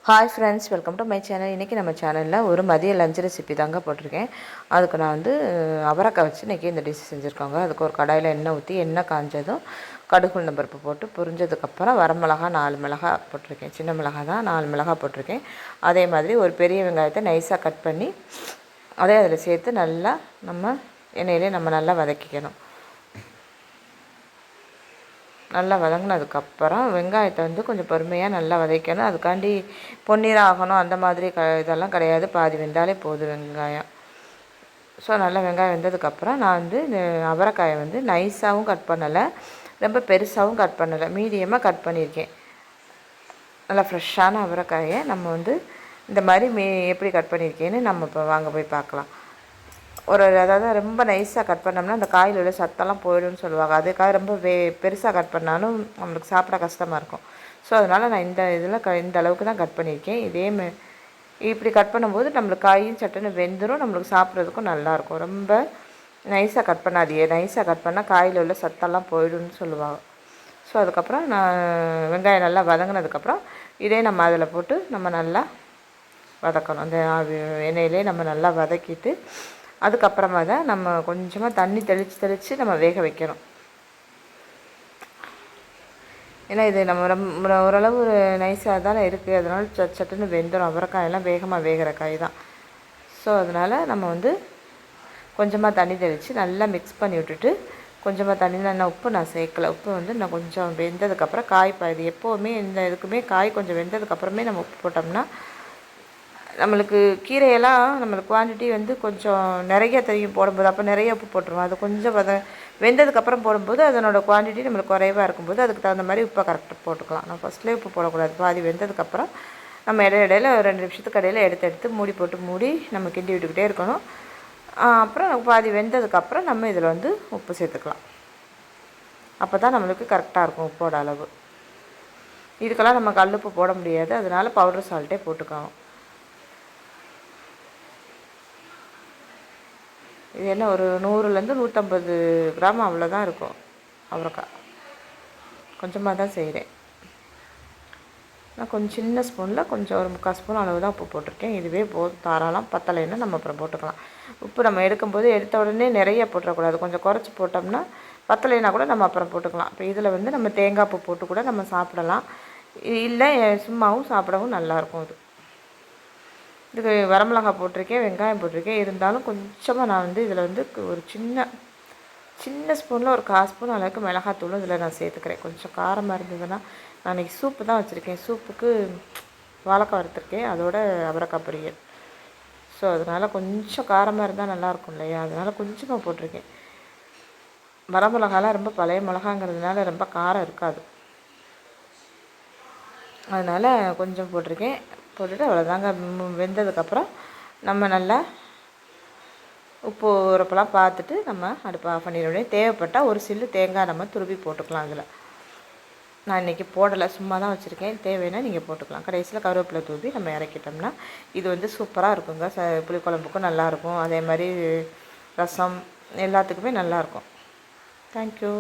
Hi friends, welcome to my channel. இன்றைக்கி நம்ம சேனலில் ஒரு மதிய லஞ்ச் ரெசிபி தாங்க போட்டிருக்கேன். அதுக்கு நான் அவரைக்காய் வச்சு இன்றைக்கி இந்த டிஷ் செஞ்சுருக்காங்க. அதுக்கு ஒரு கடாயில் எண்ணெய் ஊற்றி எண்ணெய் காஞ்சதும் கடுகு உளுந்தம் பருப்பு போட்டு பொரிஞ்சதுக்கப்புறம் வரமிளகா 4 மிளகா போட்டிருக்கேன். சின்ன மிளகா தான், 4 மிளகா போட்டிருக்கேன். அதே மாதிரி ஒரு பெரிய வெங்காயத்தை நைஸாக கட் பண்ணி அதே அதில் சேர்த்து நல்லா நம்ம எண்ணெயிலே நம்ம நல்லா வதக்கிக்கணும். நல்லா வதங்கினதுக்கப்புறம் வெங்காயத்தை கொஞ்சம் பொறுமையாக நல்லா வதக்கணும். அதுக்காண்டி பொன்னிறம் ஆகணும் அந்த மாதிரி இதெல்லாம் கிடையாது. பாதி வெந்தாலே போதும் வெங்காயம். ஸோ நல்லா வெங்காயம் வெந்ததுக்கப்புறம் நான் இந்த அவரைக்காயை நைஸாகவும் கட் பண்ணலை, ரொம்ப பெருசாகவும் கட் பண்ணலை, மீடியமாக கட் பண்ணியிருக்கேன். நல்லா ஃப்ரெஷ்ஷான அவரைக்காயை நம்ம இந்த மாதிரி எப்படி கட் பண்ணியிருக்கேன்னு நம்ம இப்போ வாங்க போய் பார்க்கலாம். அதாவது ரொம்ப நைஸாக கட் பண்ணோம்னா அந்த காயில் உள்ள சத்தெல்லாம் போயிடும்னு சொல்லுவாங்க. அதுக்காக ரொம்ப பெருசாக கட் பண்ணாலும் நம்மளுக்கு சாப்பிட கஷ்டமாக இருக்கும். ஸோ அதனால் நான் இந்த அளவுக்கு தான் கட் பண்ணியிருக்கேன். இப்படி கட் பண்ணும்போது நம்மளுக்கு காயும் சட்டுன்னு வெந்துடும், நம்மளுக்கு சாப்பிட்றதுக்கும் நல்லாயிருக்கும். ரொம்ப நைஸாக கட் பண்ணாதீங்க. நைஸாக கட் பண்ணால் காயில் உள்ள சத்தெல்லாம் போயிடும்னு சொல்லுவாங்க. ஸோ அதுக்கப்புறம் நான் வெங்காயம் நல்லா வதங்கினதுக்கப்புறம் நம்ம அதில் போட்டு நம்ம நல்லா வதக்கணும். அந்த எண்ணெயிலே நம்ம நல்லா வதக்கிட்டு அதுக்கப்புறமா தான் நம்ம கொஞ்சமாக தண்ணி தெளித்து நம்ம வேக வைக்கணும். ஏன்னா இது நம்ம ஓரளவு நைஸாக தானே இருக்குது, அதனால் சட்டுன்னு வெந்துடும். அவரைக்காயெல்லாம் வேகமாக வேகிற காய் தான். ஸோ அதனால் நம்ம கொஞ்சமாக தண்ணி தெளித்து நல்லா மிக்ஸ் பண்ணி விட்டுட்டு கொஞ்சமாக தண்ணி உப்பு நான் சேர்க்கலை. உப்பு நான் கொஞ்சம் வெந்ததுக்கப்புறம் இது எப்போவுமே இதுக்குமே காய் கொஞ்சம் வெந்ததுக்கப்புறமே நம்ம உப்பு போட்டோம்னா நம்மளுக்கு கீரையெல்லாம் நம்மளுக்கு குவான்டிட்டி கொஞ்சம் நிறைய தெரியும் போடும்போது. அப்போ நிறைய உப்பு போட்டுருவோம். அது கொஞ்சம் வெந்ததுக்கப்புறம் போடும்போது அதனோட குவான்டிட்டி நம்மளுக்கு குறைவாக இருக்கும்போது அதுக்கு தகுந்த மாதிரி உப்பை கரெக்டாக போட்டுக்கலாம். நான் ஃபஸ்ட்லேயே உப்பு போடக்கூடாது. பாதி வெந்ததுக்கப்புறம் நம்ம இடையில 2 நிமிஷத்துக்கு இடையில எடுத்து மூடி நம்ம கிண்டி விட்டுக்கிட்டே இருக்கணும். அப்புறம் பாதி வெந்ததுக்கப்புறம் நம்ம இதில் உப்பு சேர்த்துக்கலாம். அப்போ தான் நம்மளுக்கு கரெக்டாக இருக்கும் உப்போட அளவு. இதுக்கெல்லாம் நம்ம கல்லுப்பு போட முடியாது, அதனால் பவுடர் சால்ட்டே போட்டுக்கணும். இது என்ன ஒரு 100லேருந்து 150 கிராம் அவ்வளோதான் இருக்கும் அவரைக்காய். கொஞ்சமாக தான் செய்கிறேன். நான் கொஞ்சம் சின்ன ஸ்பூனில் கொஞ்சம் ஒரு 3/4 ஸ்பூன் அளவு தான் உப்பு போட்டிருக்கேன். இதுவே போதும், தாராளம். பத்தலைன்னா நம்ம அப்புறம் போட்டுக்கலாம். உப்பு நம்ம எடுக்கும்போது எடுத்த உடனே நிறைய போட்டுறக்கூடாது. கொஞ்சம் குறைச்சி போட்டோம்னா பத்தலைன்னா கூட நம்ம அப்புறம் போட்டுக்கலாம். இப்போ இதில் நம்ம தேங்காய் பூ போட்டு கூட நம்ம சாப்பிடலாம், இல்லை சும்மாவும் சாப்பிடவும் நல்லாயிருக்கும். இதுக்கு வரமிளகா போட்டிருக்கேன், வெங்காயம் போட்டிருக்கேன். இருந்தாலும் கொஞ்சமாக நான் இதில் ஒரு சின்ன ஸ்பூனில் ஒரு 1/4 ஸ்பூன் அளவுக்கு மிளகாத்தூளும் இதில் நான் சேர்த்துக்கிறேன். கொஞ்சம் காரமாக இருந்ததுன்னா, நான் இன்றைக்கி சூப்பு தான் வச்சுருக்கேன். சூப்புக்கு வாழைக்காய் வறுத்துருக்கேன், அதோட அவரைக்காய் பொரியல். ஸோ அதனால் கொஞ்சம் காரமாக இருந்தால் நல்லாயிருக்கும் இல்லையா, அதனால் கொஞ்சமாக போட்டிருக்கேன். வரமிளகாலாம் ரொம்ப பழைய மிளகாங்கிறதுனால ரொம்ப காரம் இருக்காது, அதனால் கொஞ்சம் போட்டிருக்கேன். போட்டுட்டு அவ்வளோதாங்க. வெந்ததுக்கப்புறம் நம்ம நல்லா உப்பு உரப்பெல்லாம் பார்த்துட்டு நம்ம அடுப்பை ஆஃப் பண்ணிடுவோம். தேவைப்பட்டால் ஒரு சில்லு தேங்காய் நம்ம துருவி போட்டுக்கலாம். அதில் நான் இன்றைக்கி போடலை, சும்மா தான் வச்சுருக்கேன். தேவைன்னா நீங்கள் போட்டுக்கலாம். கடைசியில் கருவேப்பிலை தூவி நம்ம இறக்கிட்டோம்னா இது சூப்பராக இருக்குங்க. புளிக்குழம்புக்கும் நல்லாயிருக்கும், அதே மாதிரி ரசம் எல்லாத்துக்குமே நல்லாயிருக்கும். தேங்க்யூ.